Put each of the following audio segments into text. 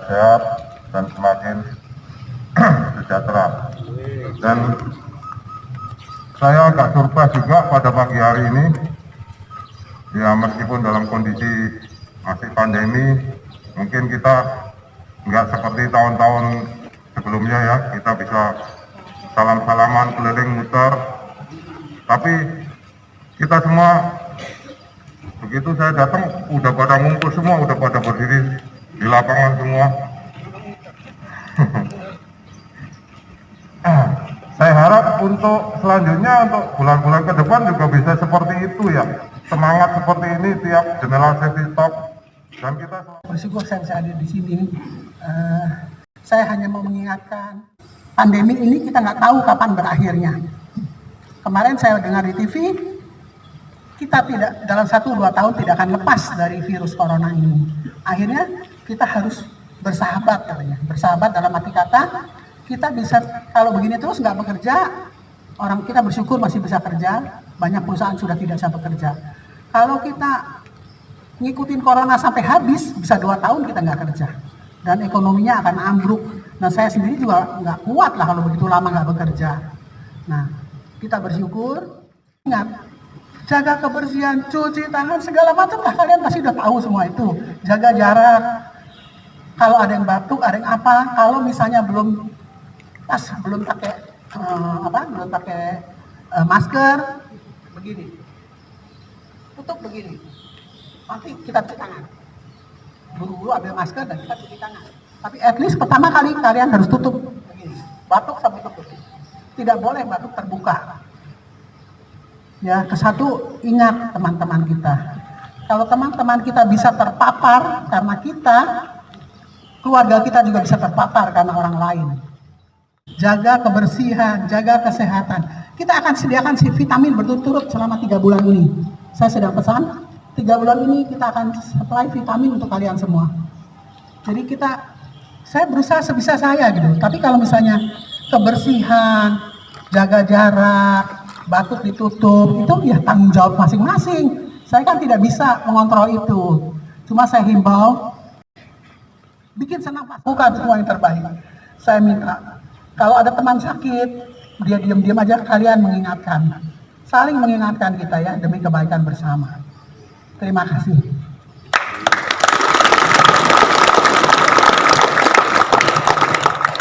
sehat dan semakin sejahtera. Dan saya agak surprise juga pada pagi hari ini, ya meskipun dalam kondisi masih pandemi, mungkin kita nggak seperti tahun-tahun sebelumnya ya, kita bisa salam-salaman keliling muter, tapi kita semua begitu saya datang udah pada ngumpul semua, udah pada berdiri di lapangan semua. Saya harap untuk selanjutnya, untuk bulan-bulan ke depan juga bisa seperti itu ya, semangat seperti ini tiap jendela safety talk. Dan kita bersyukur saya bisa hadir di sini. Saya hanya mau mengingatkan, pandemi ini kita nggak tahu kapan berakhirnya. Kemarin saya dengar di TV, kita tidak dalam 1-2 tahun tidak akan lepas dari virus corona ini. Akhirnya kita harus bersahabat katanya. Bersahabat dalam arti kata, kita bisa, kalau begini terus nggak bekerja, orang kita bersyukur masih bisa kerja, banyak perusahaan sudah tidak bisa bekerja. Kalau kita ngikutin corona sampai habis, bisa 2 tahun kita nggak kerja. Dan ekonominya akan ambruk. Nah saya sendiri juga nggak kuat lah kalau begitu lama nggak bekerja. Nah kita bersyukur, ingat, jaga kebersihan, cuci tangan, segala macam lah, kalian pasti udah tahu semua itu. Jaga jarak, kalau ada yang batuk, ada yang apa, kalau misalnya belum pakai masker, begini, tutup begini, nanti kita cuci tangan, buru-buru ambil masker dan kita cuci tangan. Tapi at least pertama kali kalian harus tutup begini, batuk sampai tutup, tidak boleh batuk terbuka. Ya, kesatu ingat teman-teman kita, kalau teman-teman kita bisa terpapar karena kita, keluarga kita juga bisa terpapar karena orang lain. Jaga kebersihan, jaga kesehatan. Kita akan sediakan vitamin berturut-turut selama 3 bulan ini. Saya sedang pesan, 3 bulan ini kita akan supply vitamin untuk kalian semua. Jadi saya berusaha sebisa saya gitu. Tapi kalau misalnya kebersihan, jaga jarak, batuk ditutup, itu ya tanggung jawab masing-masing. Saya kan tidak bisa mengontrol itu. Cuma saya himbau, bikin senang Pak, bukan semua yang terbaik. Saya minta, kalau ada teman sakit, dia diam-diam aja, kalian mengingatkan. Saling mengingatkan kita ya, demi kebaikan bersama. Terima kasih.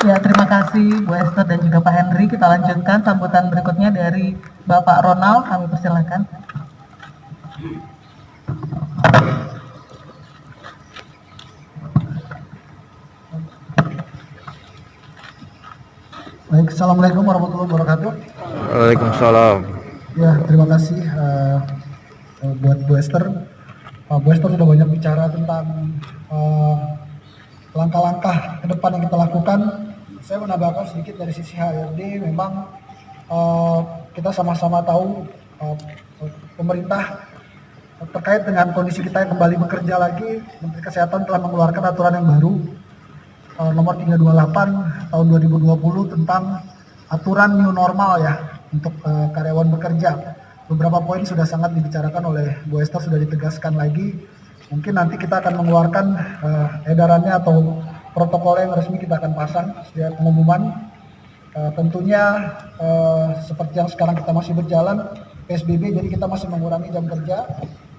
Ya, terima kasih Bu Esther dan juga Pak Henry. Kita lanjutkan sambutan berikutnya dari Bapak Ronald, kami persilakan. Baik, Assalamualaikum warahmatullahi wabarakatuh. Waalaikumsalam. Ya, terima kasih buat Bu Esther. Bu Esther sudah banyak bicara tentang langkah-langkah ke depan yang kita lakukan. Saya menambahkan sedikit dari sisi HRD. Memang kita sama-sama tahu pemerintah terkait dengan kondisi kita yang kembali bekerja lagi. Menteri Kesehatan telah mengeluarkan aturan yang baru nomor 328 tahun 2020 tentang aturan new normal ya untuk karyawan bekerja. Beberapa poin sudah sangat dibicarakan oleh Bu Esther, sudah ditegaskan lagi. Mungkin nanti kita akan mengeluarkan edarannya atau protokol yang resmi kita akan pasang setiap pengumuman. Tentunya seperti yang sekarang kita masih berjalan PSBB, jadi kita masih mengurangi jam kerja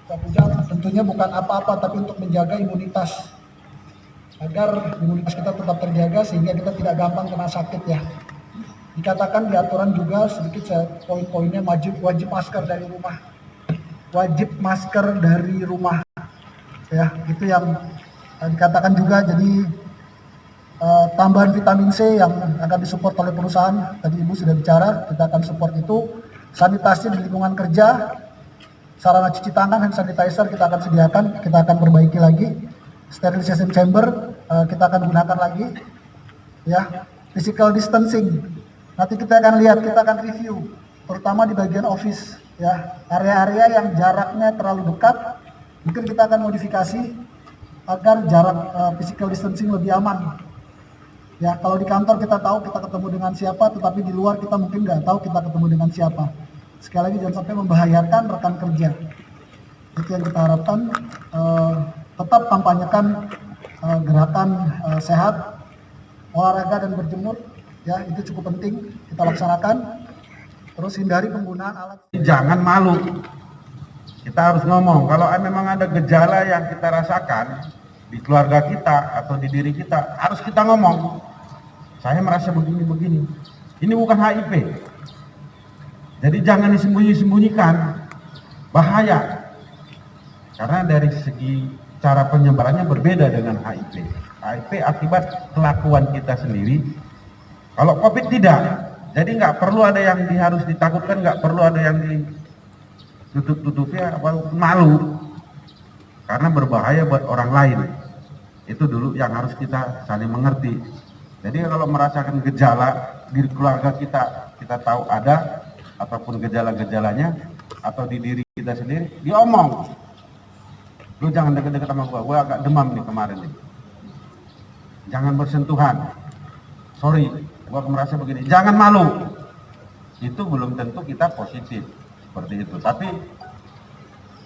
1 jam. Tentunya bukan apa-apa, tapi untuk menjaga imunitas, agar imunitas kita tetap terjaga sehingga kita tidak gampang kena sakit ya. Dikatakan di aturan juga sedikit poin-poinnya, wajib masker dari rumah. Wajib masker dari rumah. Ya, itu yang dikatakan juga. Jadi tambahan vitamin C yang akan disupport oleh perusahaan, tadi Ibu sudah bicara, kita akan support itu. Sanitasi di lingkungan kerja, sarana cuci tangan, hand sanitizer kita akan sediakan, kita akan perbaiki lagi. Sterilization chamber kita akan gunakan lagi ya. Physical distancing nanti kita akan lihat, kita akan review terutama di bagian office ya, area-area yang jaraknya terlalu dekat mungkin kita akan modifikasi agar jarak physical distancing lebih aman ya. Kalau di kantor kita tahu kita ketemu dengan siapa, tetapi di luar kita mungkin nggak tahu kita ketemu dengan siapa. Sekali lagi jangan sampai membahayakan rekan kerja. Itu yang kita harapkan. Tetap kampanyekan gerakan sehat, olahraga dan berjemur, ya itu cukup penting kita laksanakan. Terus hindari penggunaan alat. Jangan malu. Kita harus ngomong. Kalau memang ada gejala yang kita rasakan di keluarga kita atau di diri kita, harus kita ngomong. Saya merasa begini-begini. Ini bukan HIV. Jadi jangan disembunyi-sembunyikan. Bahaya. Karena dari segi cara penyebarannya berbeda dengan HIV. HIV akibat kelakuan kita sendiri. Kalau COVID tidak. Jadi nggak perlu ada yang harus ditakutkan, nggak perlu ada yang ditutup-tutupnya, malu. Karena berbahaya buat orang lain. Itu dulu yang harus kita saling mengerti. Jadi kalau merasakan gejala di keluarga kita tahu ada, ataupun gejala-gejalanya, atau di diri kita sendiri, diomong. Lu jangan deket-deket sama gua agak demam nih kemarin nih. Jangan bersentuhan. Sorry, gua merasa begini. Jangan malu. Itu belum tentu kita positif seperti itu. Tapi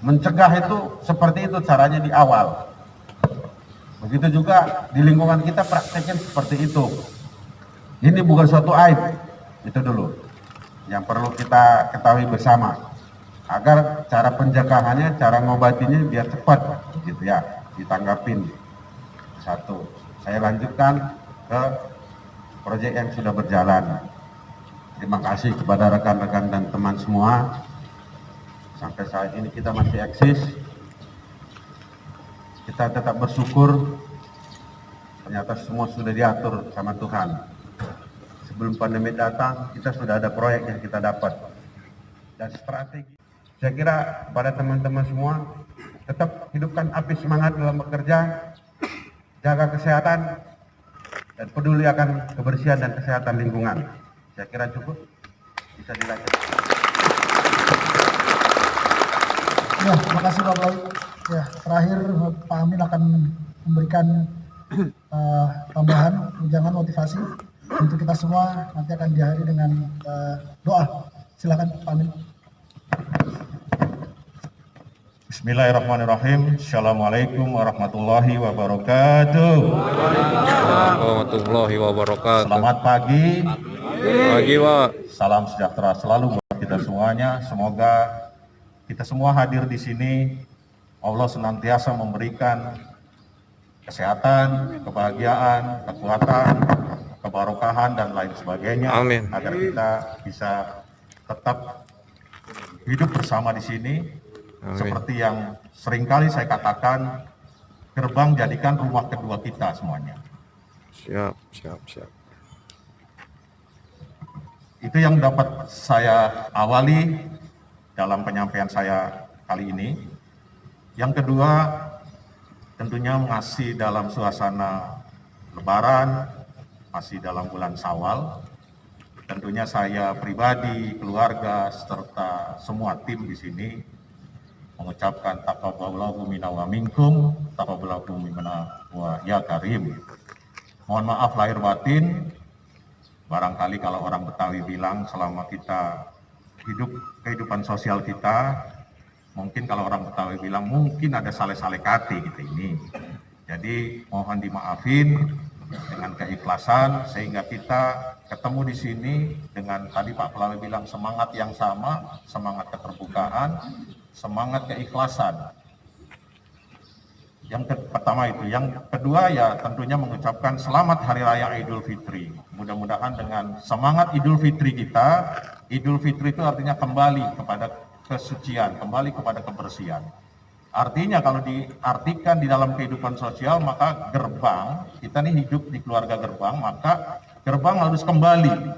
mencegah itu seperti itu caranya di awal. Begitu juga di lingkungan kita prakteknya seperti itu. Ini bukan suatu aib. Itu dulu yang perlu kita ketahui bersama. Agar cara pencegahannya, cara ngobatinya biar cepat gitu ya, ditanggapin. Satu. Saya lanjutkan ke proyek yang sudah berjalan. Terima kasih kepada rekan-rekan dan teman semua. Sampai saat ini kita masih eksis. Kita tetap bersyukur. Ternyata semua sudah diatur sama Tuhan. Sebelum pandemi datang, kita sudah ada proyek yang kita dapat. Dan strategi. Saya kira pada teman-teman semua, tetap hidupkan api semangat dalam bekerja. Jaga kesehatan. Dan peduli akan kebersihan dan kesehatan lingkungan. Saya kira cukup, bisa dilanjutkan. Ya, terima kasih Pak Blawi. Ya, terakhir Pak Amin akan memberikan tambahan, tunjangan motivasi untuk kita semua. Nanti akan diakhiri dengan doa. Silakan Pak Amin. Bismillahirrahmanirrahim. Assalamualaikum warahmatullahi wabarakatuh. Warahmatullahi wabarakatuh. Selamat pagi. Pagi, Pak. Salam sejahtera selalu buat kita semuanya. Semoga kita semua hadir di sini. Allah senantiasa memberikan kesehatan, kebahagiaan, kekuatan, kebarokahan dan lain sebagainya. Amin. Agar kita bisa tetap hidup bersama di sini. Amin. Seperti yang seringkali saya katakan, gerbang jadikan rumah kedua kita semuanya. Siap, siap, siap. Itu yang dapat saya awali dalam penyampaian saya kali ini. Yang kedua, tentunya masih dalam suasana Lebaran, masih dalam bulan Syawal. Tentunya saya pribadi, keluarga, serta semua tim di sini mengucapkan taqabbalallahu minna wa minkum, taqabbalallahu minna wa ya karim. Mohon maaf lahir batin. Barangkali kalau orang Betawi bilang selama kita hidup kehidupan sosial kita, mungkin kalau orang Betawi bilang mungkin ada saleh-saleh kati gitu ini. Jadi mohon dimaafin dengan keikhlasan sehingga kita ketemu di sini dengan tadi Pak Pelawi bilang semangat yang sama, semangat keterbukaan, semangat keikhlasan. Yang pertama itu, yang kedua ya tentunya mengucapkan selamat Hari Raya Idul Fitri. Mudah-mudahan dengan semangat Idul Fitri kita, Idul Fitri itu artinya kembali kepada kesucian, kembali kepada kebersihan. Artinya kalau diartikan di dalam kehidupan sosial, maka gerbang, kita nih hidup di keluarga gerbang, maka gerbang harus kembali.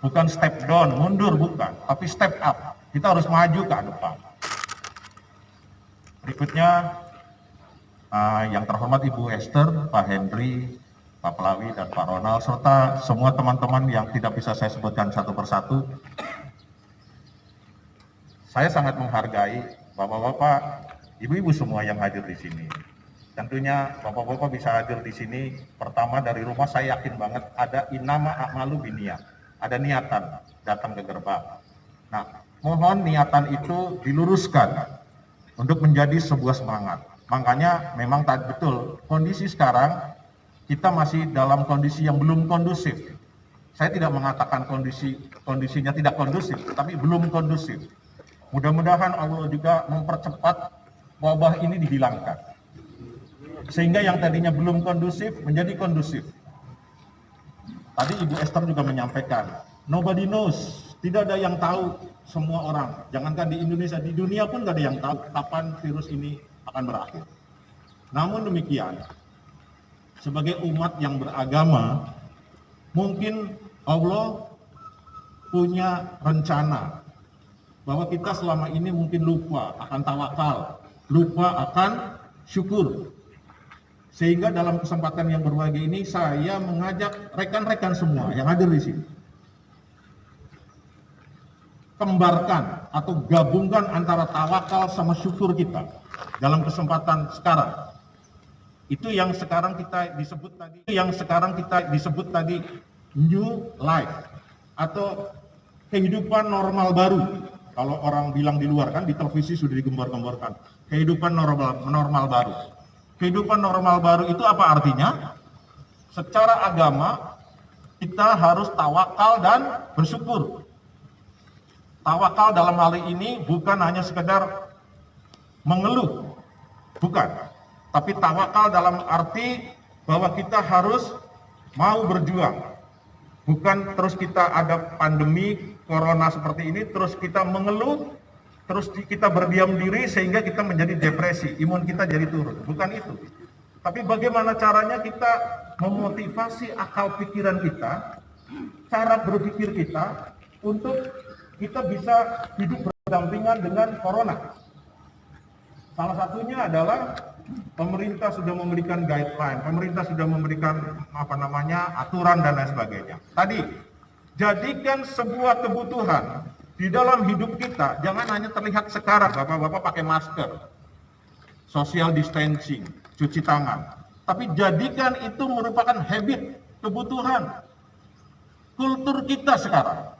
Bukan step down, mundur bukan, tapi step up. Kita harus maju ke depan. Berikutnya, yang terhormat Ibu Esther, Pak Henry, Pak Pelawi, dan Pak Ronald, serta semua teman-teman yang tidak bisa saya sebutkan satu persatu. Saya sangat menghargai Bapak-Bapak, Ibu-Ibu semua yang hadir di sini. Tentunya Bapak-Bapak bisa hadir di sini, pertama dari rumah saya yakin banget ada inama a'malu biniyat, ada niatan datang ke gerbang. Nah, mohon niatan itu diluruskan untuk menjadi sebuah semangat. Makanya memang tadi betul, kondisi sekarang kita masih dalam kondisi yang belum kondusif. Saya tidak mengatakan kondisinya tidak kondusif, tapi belum kondusif. Mudah-mudahan Allah juga mempercepat wabah ini dihilangkan. Sehingga yang tadinya belum kondusif menjadi kondusif. Tadi Ibu Esther juga menyampaikan, nobody knows, tidak ada yang tahu semua orang. Jangankan di Indonesia, di dunia pun tidak ada yang tahu kapan virus ini akan berakhir. Namun demikian, sebagai umat yang beragama, mungkin Allah punya rencana bahwa kita selama ini mungkin lupa akan tawakal, lupa akan syukur. Sehingga dalam kesempatan yang berbahagia ini saya mengajak rekan-rekan semua yang hadir di sini, kembarkan atau gabungkan antara tawakal sama syukur kita dalam kesempatan sekarang. Itu yang sekarang kita disebut tadi new life atau kehidupan normal baru. Kalau orang bilang di luar kan di televisi sudah digembar-gemborkan kehidupan normal baru. Kehidupan normal baru itu apa artinya? Secara agama kita harus tawakal dan bersyukur. Tawakal dalam hal ini bukan hanya sekedar mengeluh, bukan. Tapi tawakal dalam arti bahwa kita harus mau berjuang. Bukan terus kita ada pandemi corona seperti ini, terus kita mengeluh, terus kita berdiam diri sehingga kita menjadi depresi, imun kita jadi turun. Bukan itu. Tapi bagaimana caranya kita memotivasi akal pikiran kita, cara berpikir kita, untuk kita bisa hidup berdampingan dengan corona. Salah satunya adalah pemerintah sudah memberikan guideline, pemerintah sudah memberikan aturan dan lain sebagainya. Tadi, jadikan sebuah kebutuhan di dalam hidup kita, jangan hanya terlihat sekarang, bapak-bapak pakai masker, social distancing, cuci tangan. Tapi jadikan itu merupakan habit, kebutuhan, kultur kita sekarang.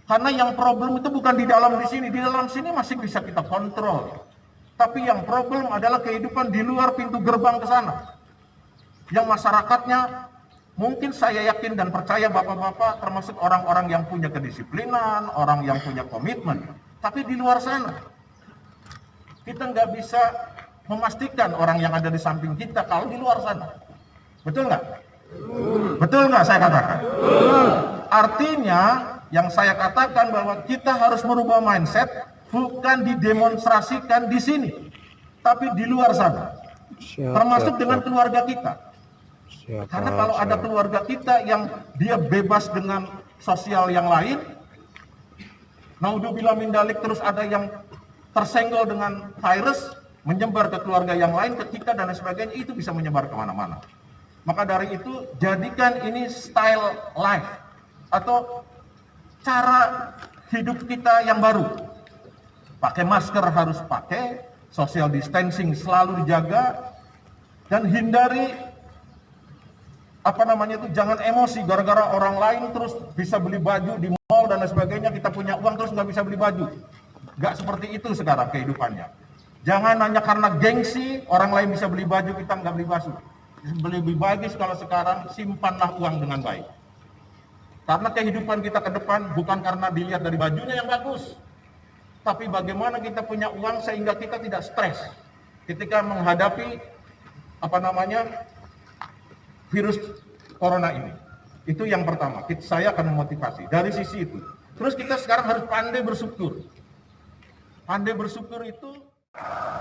Karena yang problem itu bukan di dalam sini masih bisa kita kontrol. Tapi yang problem adalah kehidupan di luar pintu gerbang ke sana. Yang masyarakatnya, mungkin saya yakin dan percaya bapak-bapak termasuk orang-orang yang punya kedisiplinan, orang yang punya komitmen. Tapi di luar sana, kita nggak bisa memastikan orang yang ada di samping kita kalau di luar sana. Betul nggak? Betul nggak saya katakan? Artinya, yang saya katakan bahwa kita harus merubah mindset, bukan didemonstrasikan di sini, tapi di luar sana. Termasuk dengan keluarga kita. Karena kalau ada keluarga kita yang dia bebas dengan sosial yang lain, naudzubillah min dzalik, terus ada yang tersenggol dengan virus, menyebar ke keluarga yang lain, ke kita dan lain sebagainya, itu bisa menyebar kemana-mana. Maka dari itu, jadikan ini style life, atau cara hidup kita yang baru. Pakai masker harus pakai, social distancing selalu dijaga, dan hindari jangan emosi gara-gara orang lain terus bisa beli baju di mall dan lain sebagainya, kita punya uang terus nggak bisa beli baju. Nggak seperti itu sekarang kehidupannya. Jangan hanya karena gengsi orang lain bisa beli baju, kita nggak beli baju. Lebih bagus kalau sekarang simpanlah uang dengan baik. Karena kehidupan kita ke depan bukan karena dilihat dari bajunya yang bagus, tapi bagaimana kita punya uang sehingga kita tidak stres ketika menghadapi virus corona ini. Itu yang pertama, saya akan memotivasi dari sisi itu. Terus kita sekarang harus pandai bersyukur. Pandai bersyukur itu,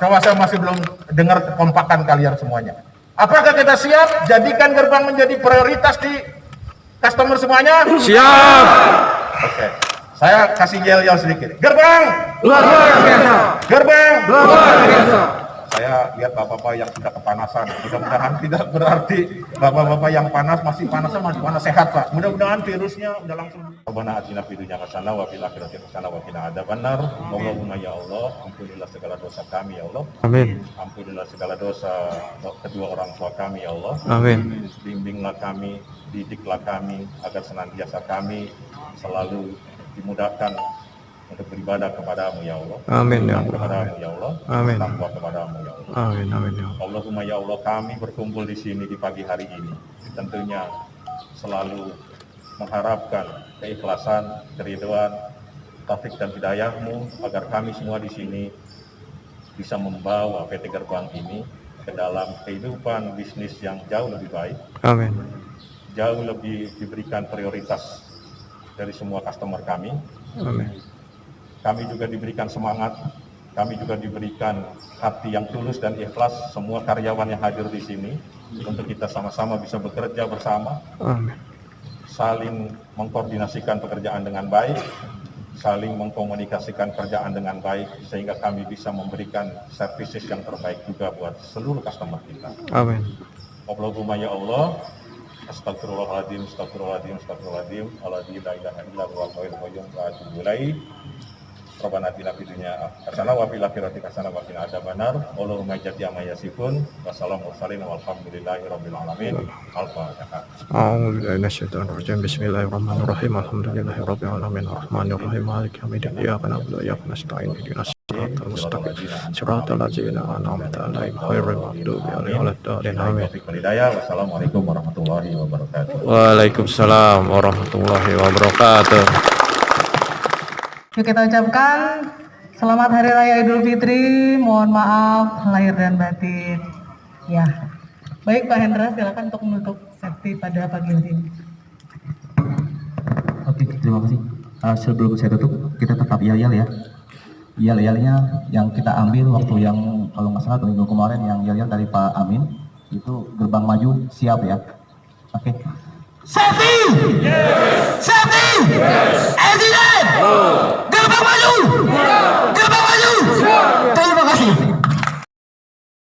coba saya masih belum dengar kekompakan kalian semuanya. Apakah kita siap jadikan gerbang menjadi prioritas di customer semuanya? Siap. Oke. Saya kasih yel-yel sedikit. Gerbang! Luar biasa. Gerbang! Luar biasa. Saya lihat bapak-bapak yang sudah kepanasan. Mudah-mudahan tidak berarti bapak-bapak yang masih panas sehat, Pak. Mudah-mudahan virusnya udah langsung. Rabbana atina fid dunya hasanah wa fil akhirati hasanah wa qina adzabannar. Allahumma ya Allah, ampunilah segala dosa kami ya Allah. Amin. Ampunilah segala dosa kedua orang tua kami ya Allah. Amin. Bimbinglah kami, didiklah kami agar senantiasa kami selalu dimudahkan untuk beribadah kepadamu ya Allah. Amin ya Bertakwa Allah. kepadamu ya Allah. Amin. Bertakwa kepadamu ya Allah. Amin, amin ya Allah. Allahumma ya Allah, kami berkumpul di sini di pagi hari ini tentunya selalu mengharapkan keikhlasan, keridhaan, taufik dan hidayah-Mu agar kami semua di sini bisa membawa PT Gerbang ini ke dalam kehidupan bisnis yang jauh lebih baik, Amin. jauh lebih diberikan prioritas dari semua customer kami. Amin. Kami juga diberikan semangat, kami juga diberikan hati yang tulus dan ikhlas, semua karyawan yang hadir di sini, untuk kita sama-sama bisa bekerja bersama, Amin. saling mengkoordinasikan pekerjaan dengan baik, saling mengkomunikasikan kerjaan dengan baik, sehingga kami bisa memberikan services yang terbaik juga buat seluruh customer kita. Amin. Allahumma ya Allah, astagfirullahaladzim, astagfirullahaladzim, astagfirullahaladzim, alladzi la ilaha illa huwal hayyul qayyum wa atubu ilaih. Rabbana atina fid dunya hasanah wa fil akhirati hasanah wa qina adzabannar. Allahumma jati amma yasifun. Wassalamu alaikum walhamdulillahi rabbil alamin. Al-Fatihah. A'udzu billahi minasyaitonir rajim. Bismillahirrahmanirrahim. Alhamdulillahi rabbil alamin. Arrahmanir rahim. Maliki yaumiddin. Iyyaka na'budu wa iyyaka nasta'in. Ihdinas siratal mustaqim. Siratal ladzina an'amta 'alaihim ghairil maghdubi 'alaihim waladdallin. Amin. Taufiq wal hidayah. Wassalamualaikum warahmatullahi wabarakatuh. Waalaikumsalam warahmatullahi wabarakatuh. Yuk kita ucapkan selamat Hari Raya Idul Fitri, mohon maaf lahir dan batin. Ya, baik Pak Hendra, silakan untuk menutup sesi pada pagi hari ini. Oke, terima kasih. Sebelum saya tutup, kita tetap yel-yel ya. Yel-yelnya yang kita ambil waktu yang kalau nggak salah minggu kemarin yang yel-yel dari Pak Amin, itu gerbang maju siap ya. Oke. Safety! Yes! Safety! Yes! Gerbang maju!